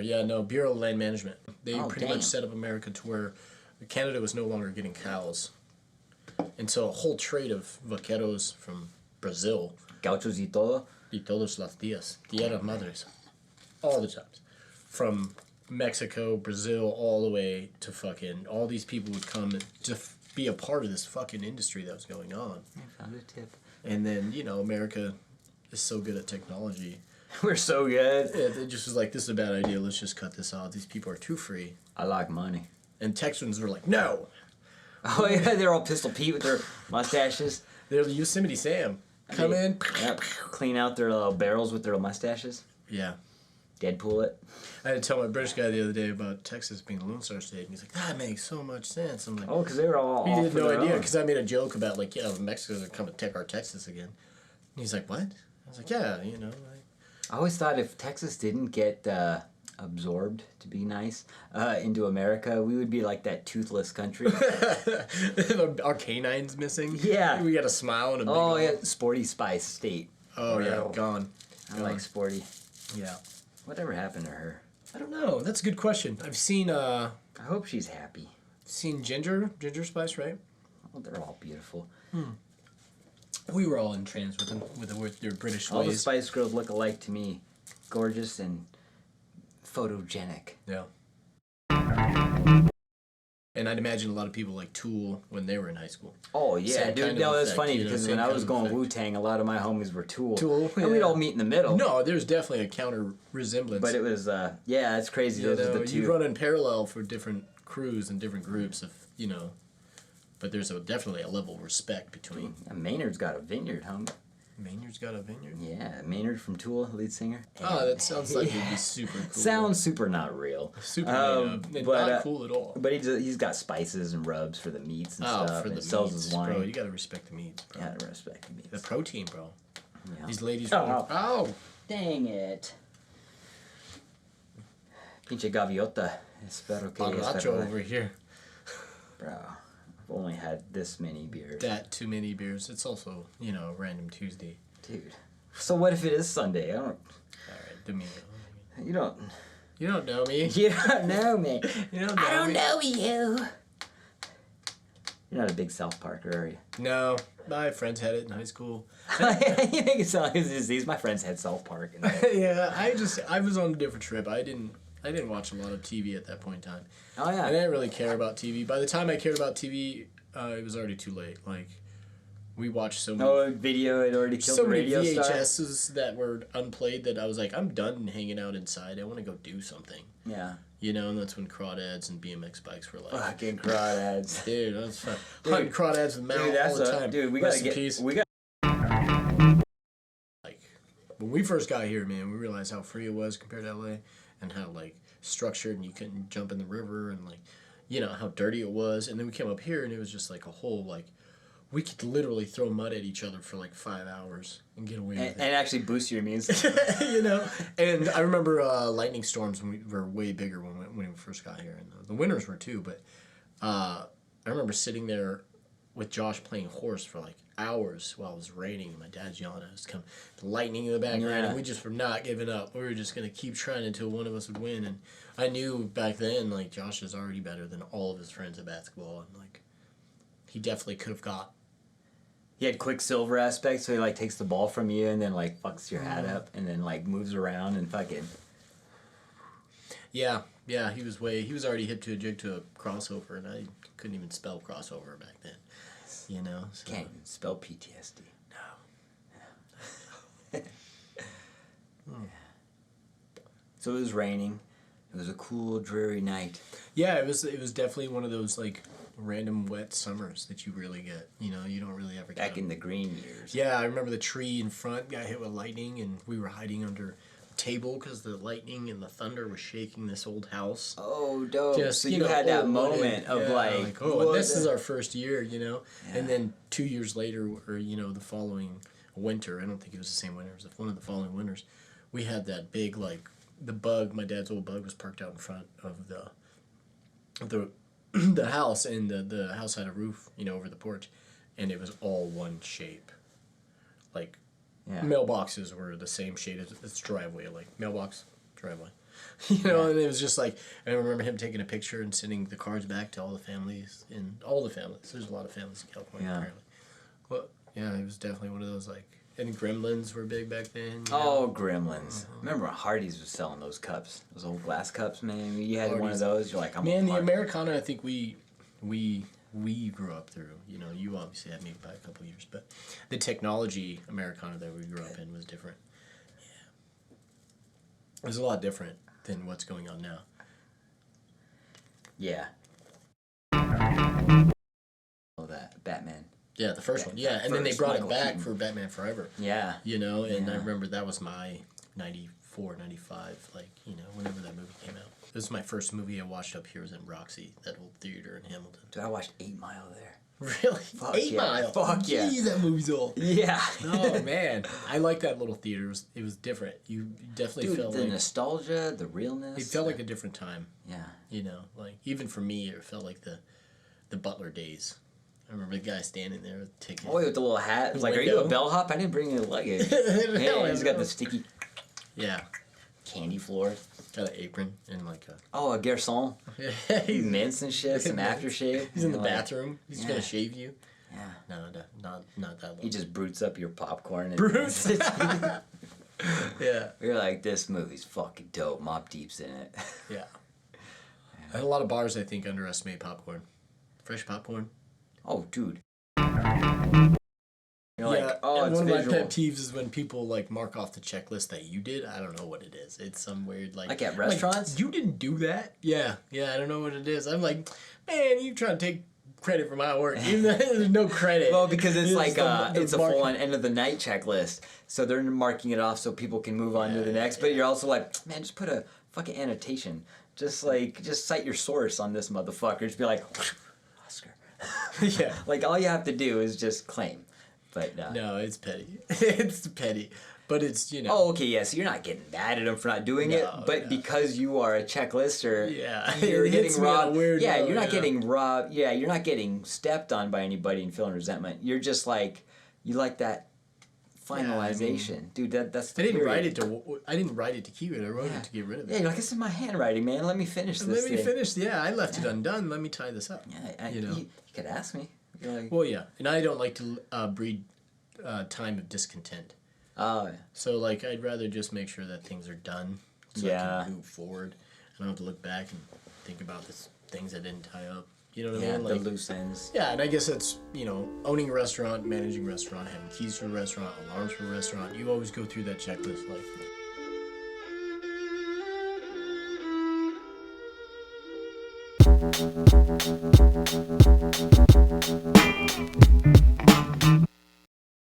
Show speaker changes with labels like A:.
A: Yeah, no, Bureau of Land Management. They pretty much set up America to where Canada was no longer getting cows. And so a whole trade of vaqueros from Brazil.
B: Gauchos y todo.
A: Y todos los días. Dia de Madres. All the times. From Mexico, Brazil, all the way to fucking... All these people would come to be a part of this fucking industry that was going on.
B: I found a tip.
A: And then, you know, America is so good at technology.
B: We're so good.
A: Yeah, it just was like, this is a bad idea. Let's just cut this out. These people are too free.
B: I like money.
A: And Texans were like, no.
B: Oh, yeah, they're all Pistol Pete with their mustaches.
A: They're the Yosemite Sam. Come in.
B: Yep. Clean out their little barrels with their mustaches.
A: Yeah.
B: Deadpool it.
A: I had to tell my British guy the other day about Texas being a Lone Star State, and he's like, that makes so much sense. I'm like,
B: oh, because they were all
A: he had no idea, because I made a joke about, like, yeah, Mexicans are coming to take our Texas again. And he's like, what? I was like, yeah, you know.
B: I always thought if Texas didn't get absorbed, to be nice, into America, we would be like that toothless country.
A: Our canines missing.
B: Yeah.
A: We got a smile and a big
B: oh, yeah, Sporty Spice State.
A: Oh, yeah, gone.
B: I like Sporty.
A: Yeah.
B: Whatever happened to her?
A: I don't know. That's a good question. I've seen,
B: I hope she's happy.
A: Seen Ginger Spice, right?
B: Oh, they're all beautiful.
A: We were all entranced with them, with their British ways.
B: All the Spice Girls look alike to me. Gorgeous and photogenic.
A: Yeah. And I'd imagine a lot of people like Tool when they were in high school.
B: Oh, yeah,
A: Same
B: dude.
A: kind
B: No,
A: of
B: that's
A: effect,
B: funny
A: you know,
B: because
A: same
B: when I
A: kind
B: was
A: of
B: going
A: effect.
B: Wu-Tang, a lot of my homies were Tool.
A: Yeah.
B: And we'd all meet in the middle.
A: No, there's definitely a counter resemblance.
B: But it was, yeah, it's crazy. Those are the two.
A: You run in parallel for different crews and different groups of, you know. But there's definitely a level of respect between.
B: And Maynard's got a vineyard, homie.
A: Maynard's got a vineyard?
B: Yeah, Maynard from Tool, lead singer.
A: Oh, that sounds like it'd be super cool.
B: Sounds super not real.
A: Super made up. Not cool at all.
B: But he's got spices and rubs for the meats and stuff.
A: For the
B: sells
A: meats,
B: his wine.
A: bro. You gotta respect the meats, bro.
B: You gotta respect the meats.
A: The protein, bro.
B: Yeah.
A: These ladies.
B: Oh, dang it. Pinche gaviota. Espero que
A: Borracho over here.
B: Bro, I've only had this many beers.
A: That too many beers. It's also, you know, random Tuesday.
B: Dude. So what if it is Sunday? I don't...
A: Alright, Domingo.
B: You don't...
A: You don't know me.
B: You don't know me.
A: You don't know
B: I don't
A: me.
B: know you. You're not a big South Parker, are you?
A: No. My friends had it in high school.
B: You make it sound like it's a disease. My friends had South Park.
A: Yeah, I was on a different trip. I didn't watch a lot of TV at that point in time.
B: Oh, yeah.
A: I didn't really care about TV. By the time I cared about TV, it was already too late. Like, we watched so many...
B: Oh, video had already killed the radio star?
A: VHSs that were unplayed that I was like, I'm done hanging out inside. I want to go do something.
B: Yeah.
A: You know, and that's when crawdads and BMX bikes were like...
B: Fucking crawdads.
A: Dude, that was fun. Hunting crawdads with Mal all the time.
B: Dude, we
A: Rest
B: gotta
A: in
B: get...
A: peace.
B: We got...
A: Like, when we first got here, man, we realized how free it was compared to LA and how, like, structured and you couldn't jump in the river and, like, you know, how dirty it was. And then we came up here and it was just, like, a whole, like... We could literally throw mud at each other for like 5 hours and get away with it.
B: And actually boost your immune system.
A: You know? And I remember lightning storms when we were way bigger when we first got here. And the winters were too. But I remember sitting there with Josh playing horse for like hours while it was raining. And my dad's yelling at us, come lightning in the background.
B: Yeah.
A: And we just were not giving up. We were just going to keep trying until one of us would win. And I knew back then, like, Josh is already better than all of his friends at basketball. And, like, he definitely could have got...
B: He had Quicksilver aspects, so he like takes the ball from you and then like fucks your hat up and then like moves around and fucking.
A: Yeah, he was already hip to a jig to a crossover, and I couldn't even spell crossover back then. You know, so.
B: Can't even spell PTSD.
A: No.
B: So it was raining. It was a cool, dreary night.
A: Yeah, it was definitely one of those like random wet summers that you really get. You know, you don't really ever get
B: Back in the green years.
A: Yeah, I remember the tree in front got hit with lightning, and we were hiding under a table because the lightning and the thunder was shaking this old house.
B: Oh, dope.
A: Just,
B: so you had that moment of like
A: oh, this is our first year, you know?
B: Yeah.
A: And then 2 years later, or, you know, the following winter, I don't think it was the same winter, it was one of the following winters, we had that big, like, the bug, my dad's old bug was parked out in front of the house, and the house had a roof, you know, over the porch, and it was all one shape. like
B: Yeah.
A: mailboxes were the same shade as its driveway, like mailbox, driveway. You know, and it was just like, I remember him taking a picture and sending the cards back to all the families, There's a lot of families in California, apparently. Well, yeah, it was definitely one of those, like, and Gremlins were big back then. You know?
B: Oh, Gremlins. Remember when Hardee's was selling those cups? Those old glass cups, man? You had one
A: Hardee's.
B: of those, you're like, I'm
A: Man,
B: a
A: the
B: part.
A: Americana, I think we grew up through. You know, you obviously had me by a couple of years, but the technology Americana that we grew up in was different. Yeah. It was a lot different than what's going on now.
B: Yeah. Oh, that Batman.
A: Yeah, the first one. Yeah, and then they brought it back for Batman Forever.
B: Yeah.
A: You know, and I remember that was my 94, 95, like, you know, whenever that movie came out. This was my first movie I watched up here was in Roxy, that old theater in Hamilton.
B: Dude, I watched 8 Mile there.
A: Really?
B: Fuck
A: 8
B: yeah.
A: Mile?
B: Fuck yeah.
A: Jeez, that movie's old.
B: Yeah.
A: Oh, man. I like that little theater. It was different. You definitely
B: Dude,
A: felt
B: the
A: like...
B: nostalgia, the realness.
A: It felt like a different time.
B: Yeah.
A: You know, like, even for me, it felt like the Butler days. I remember the guy standing there with a ticket.
B: Oh, with the little hat. It was like, are you a bellhop? I didn't bring you the luggage. Yeah, he's got the sticky
A: Yeah.
B: candy floor.
A: Got an apron and like a...
B: Oh, a garçon.
A: He's
B: Mints and shit, some aftershave.
A: He's in the
B: Like,
A: bathroom. He's
B: Yeah.
A: gonna shave you.
B: Yeah.
A: No, not that long.
B: He just brutes up your popcorn. And
A: Brutes? Yeah.
B: You're like, this movie's fucking dope. Mobb Deep's in it.
A: Yeah. A lot of bars, I think, underestimate popcorn. Fresh popcorn.
B: Oh, dude. You're like, oh,
A: and
B: it's
A: one
B: visual.
A: of my pet peeves is when people like mark off the checklist that you did. I don't know what it is. It's some weird like
B: Like at restaurants?
A: you didn't do that? Yeah. I don't know what it is. I'm like, man, you trying to take credit for my work. Even though there's no credit.
B: Well, because it's like
A: the
B: it's a
A: mark-
B: full-on end of the night checklist, so they're marking it off so people can move on to the next. But you're also like, man, just put a fucking annotation. Just cite your source on this motherfucker. Just be like, Oscar.
A: Yeah.
B: Like all you have to do is just claim. But
A: No, it's petty. It's petty. But it's, you know.
B: Oh, okay, yeah. So you're not getting mad at them for not doing it, but because you are a checklister,
A: Yeah.
B: you're
A: It
B: getting
A: hits me on a
B: robbed.
A: weird
B: Yeah,
A: note,
B: you're not
A: yeah.
B: getting robbed. Yeah, you're not getting stepped on by anybody and feeling resentment. You're just like, you like that finalization, dude. That's the
A: I didn't
B: period.
A: write it to keep it. I wrote it to get rid of it.
B: Yeah, you're like, this is my handwriting, man. Let me finish this.
A: Let me
B: thing.
A: finish. Yeah, I left it undone. Let me tie this up.
B: Yeah,
A: you know.
B: you could ask me. You're like,
A: Well, yeah, and I don't like to breed time of discontent.
B: oh, yeah.
A: So, like, I'd rather just make sure that things are done so
B: Yeah.
A: I can move forward. I don't have to look back and think about the things I didn't tie up. You know what
B: Yeah,
A: I mean?
B: the
A: Like,
B: loose ends.
A: yeah, and I guess that's, you know, owning a restaurant, managing a restaurant, having keys to a restaurant, alarms for a restaurant. You always go through that checklist, like...